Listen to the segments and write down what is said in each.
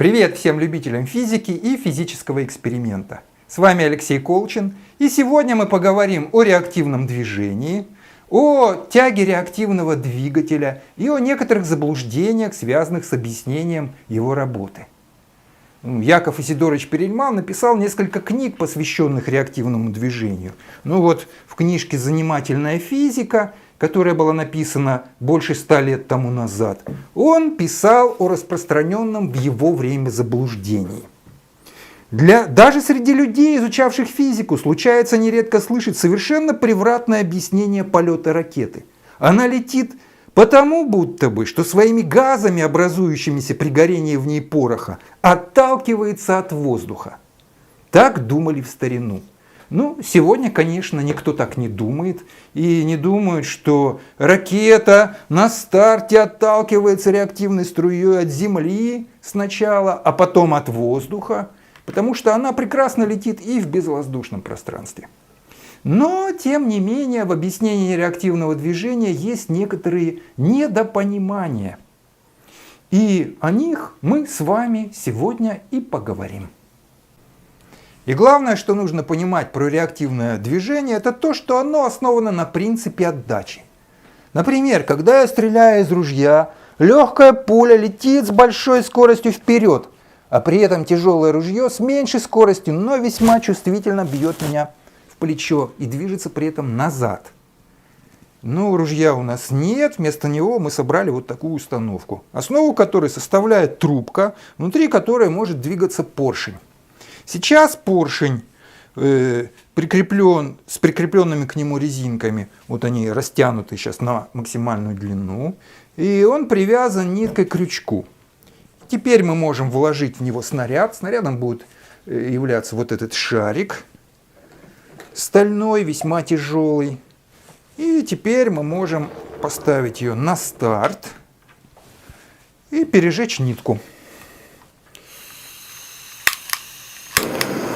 Привет всем любителям физики и физического эксперимента. С вами Алексей Колчин, и сегодня мы поговорим о реактивном движении, о тяге реактивного двигателя и о некоторых заблуждениях, связанных с объяснением его работы. Яков Исидорович Перельман написал несколько книг, посвященных реактивному движению. В книжке «Занимательная физика», которая была написана больше 100 лет тому назад, он писал о распространенном в его время заблуждении. Даже среди людей, изучавших физику, случается нередко слышать совершенно превратное объяснение полета ракеты. Она летит потому будто бы, что своими газами, образующимися при горении в ней пороха, отталкивается от воздуха. Так думали в старину. Сегодня, конечно, никто так не думает. И не думает, что ракета на старте отталкивается реактивной струей от Земли сначала, а потом от воздуха. Потому что она прекрасно летит и в безвоздушном пространстве. Но, тем не менее, в объяснении реактивного движения есть некоторые недопонимания. И о них мы с вами сегодня и поговорим. И главное, что нужно понимать про реактивное движение, это то, что оно основано на принципе отдачи. Например, когда я стреляю из ружья, легкая пуля летит с большой скоростью вперед, а при этом тяжелое ружье с меньшей скоростью, но весьма чувствительно бьет меня в плечо и движется при этом назад. Ружья у нас нет, вместо него мы собрали вот такую установку, основу которой составляет трубка, внутри которой может двигаться поршень. Сейчас поршень прикреплен с прикрепленными к нему резинками, вот они растянуты сейчас на максимальную длину, и он привязан ниткой к крючку. Теперь мы можем вложить в него снаряд. Снарядом будет являться вот этот шарик стальной, весьма тяжелый. И теперь мы можем поставить ее на старт и пережечь нитку.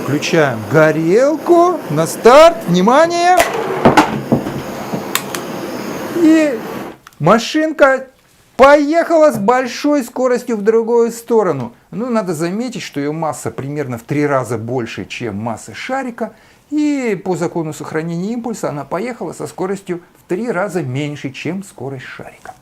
Включаем горелку, на старт, внимание! И машинка поехала с большой скоростью в другую сторону. Надо заметить, что ее масса примерно в 3 раза больше, чем масса шарика. И по закону сохранения импульса она поехала со скоростью в 3 раза меньше, чем скорость шарика.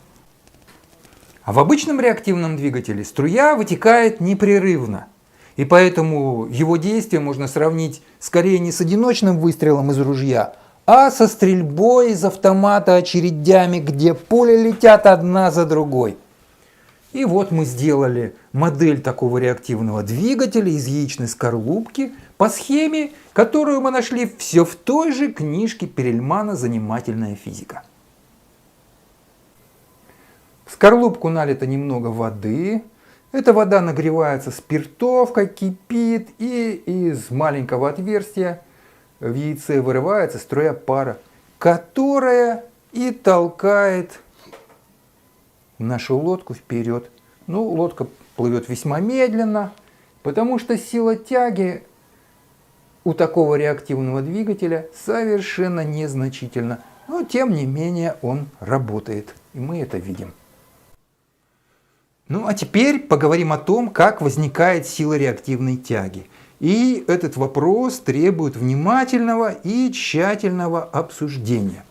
А в обычном реактивном двигателе струя вытекает непрерывно. И поэтому его действие можно сравнить скорее не с одиночным выстрелом из ружья, а со стрельбой из автомата очередями, где пули летят одна за другой. И вот мы сделали модель такого реактивного двигателя из яичной скорлупки по схеме, которую мы нашли все в той же книжке Перельмана «Занимательная физика». В скорлупку налито немного воды. Эта вода нагревается спиртовкой, кипит, и из маленького отверстия в яйце вырывается струя пара, которая и толкает нашу лодку вперед. Лодка плывет весьма медленно, потому что сила тяги у такого реактивного двигателя совершенно незначительна. Но тем не менее он работает, и мы это видим. А теперь поговорим о том, как возникает сила реактивной тяги. И этот вопрос требует внимательного и тщательного обсуждения.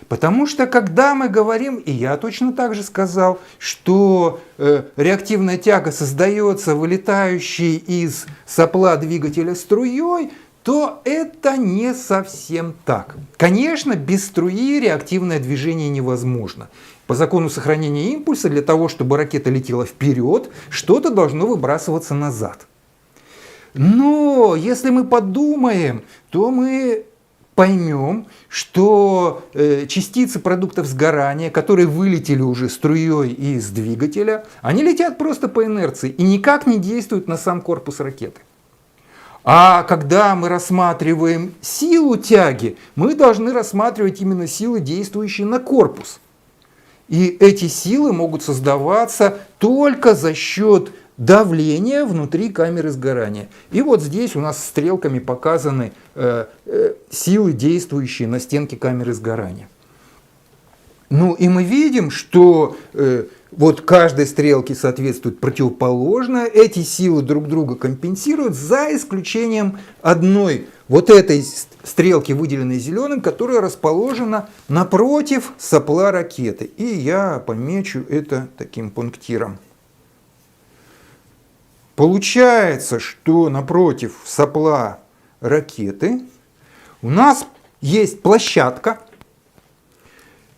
Потому что когда мы говорим, и я точно так же сказал, что реактивная тяга создается вылетающей из сопла двигателя струей, то это не совсем так. Конечно, без струи реактивное движение невозможно. По закону сохранения импульса, для того, чтобы ракета летела вперед, что-то должно выбрасываться назад. Но если мы подумаем, то мы поймем, что частицы продуктов сгорания, которые вылетели уже струей из двигателя, они летят просто по инерции и никак не действуют на сам корпус ракеты. А когда мы рассматриваем силу тяги, мы должны рассматривать именно силы, действующие на корпус. И эти силы могут создаваться только за счет давления внутри камеры сгорания. И вот здесь у нас стрелками показаны силы, действующие на стенке камеры сгорания. И мы видим, что вот каждой стрелке соответствует противоположная. Эти силы друг друга компенсируют, за исключением одной вот этой стрелки, выделенной зеленым, которая расположена напротив сопла ракеты. И я помечу это таким пунктиром. Получается, что напротив сопла ракеты у нас есть площадка,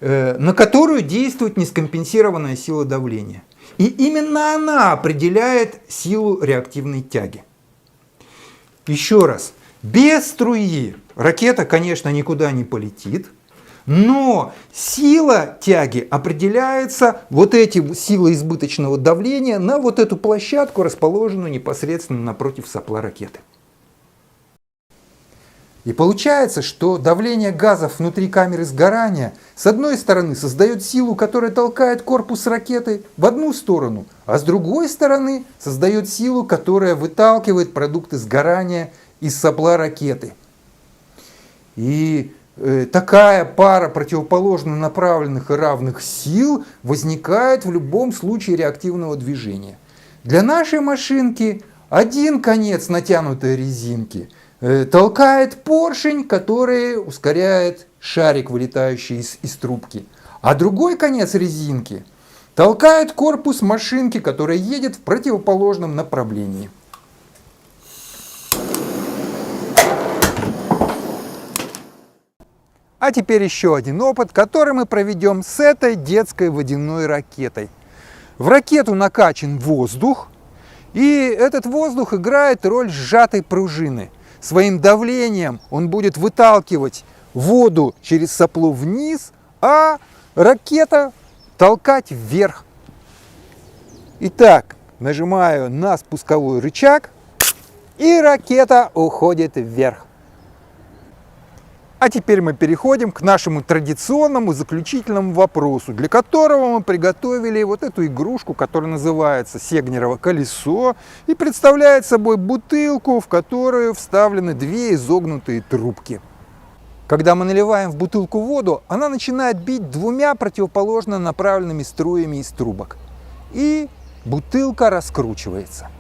на которую действует нескомпенсированная сила давления. И именно она определяет силу реактивной тяги. Еще раз, без струи ракета, конечно, никуда не полетит, но сила тяги определяется, вот эти силы избыточного давления, на вот эту площадку, расположенную непосредственно напротив сопла ракеты. И получается, что давление газов внутри камеры сгорания с одной стороны создает силу, которая толкает корпус ракеты в одну сторону, а с другой стороны создает силу, которая выталкивает продукты сгорания из сопла ракеты. И такая пара противоположно направленных и равных сил возникает в любом случае реактивного движения. Для нашей машинки один конец натянутой резинки толкает поршень, который ускоряет шарик, вылетающий из трубки. А другой конец резинки толкает корпус машинки, которая едет в противоположном направлении. А теперь еще один опыт, который мы проведем с этой детской водяной ракетой. В ракету накачан воздух, и этот воздух играет роль сжатой пружины. Своим давлением он будет выталкивать воду через сопло вниз, а ракета толкать вверх. Итак, нажимаю на спусковой рычаг, и ракета уходит вверх. А теперь мы переходим к нашему традиционному заключительному вопросу, для которого мы приготовили вот эту игрушку, которая называется Сегнерово колесо и представляет собой бутылку, в которую вставлены две изогнутые трубки. Когда мы наливаем в бутылку воду, она начинает бить двумя противоположно направленными струями из трубок, и бутылка раскручивается.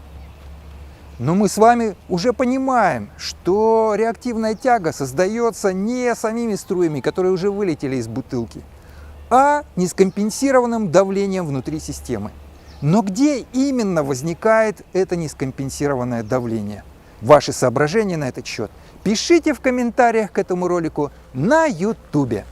Но мы с вами уже понимаем, что реактивная тяга создается не самими струями, которые уже вылетели из бутылки, а нескомпенсированным давлением внутри системы. Но где именно возникает это нескомпенсированное давление? Ваши соображения на этот счет пишите в комментариях к этому ролику на YouTube.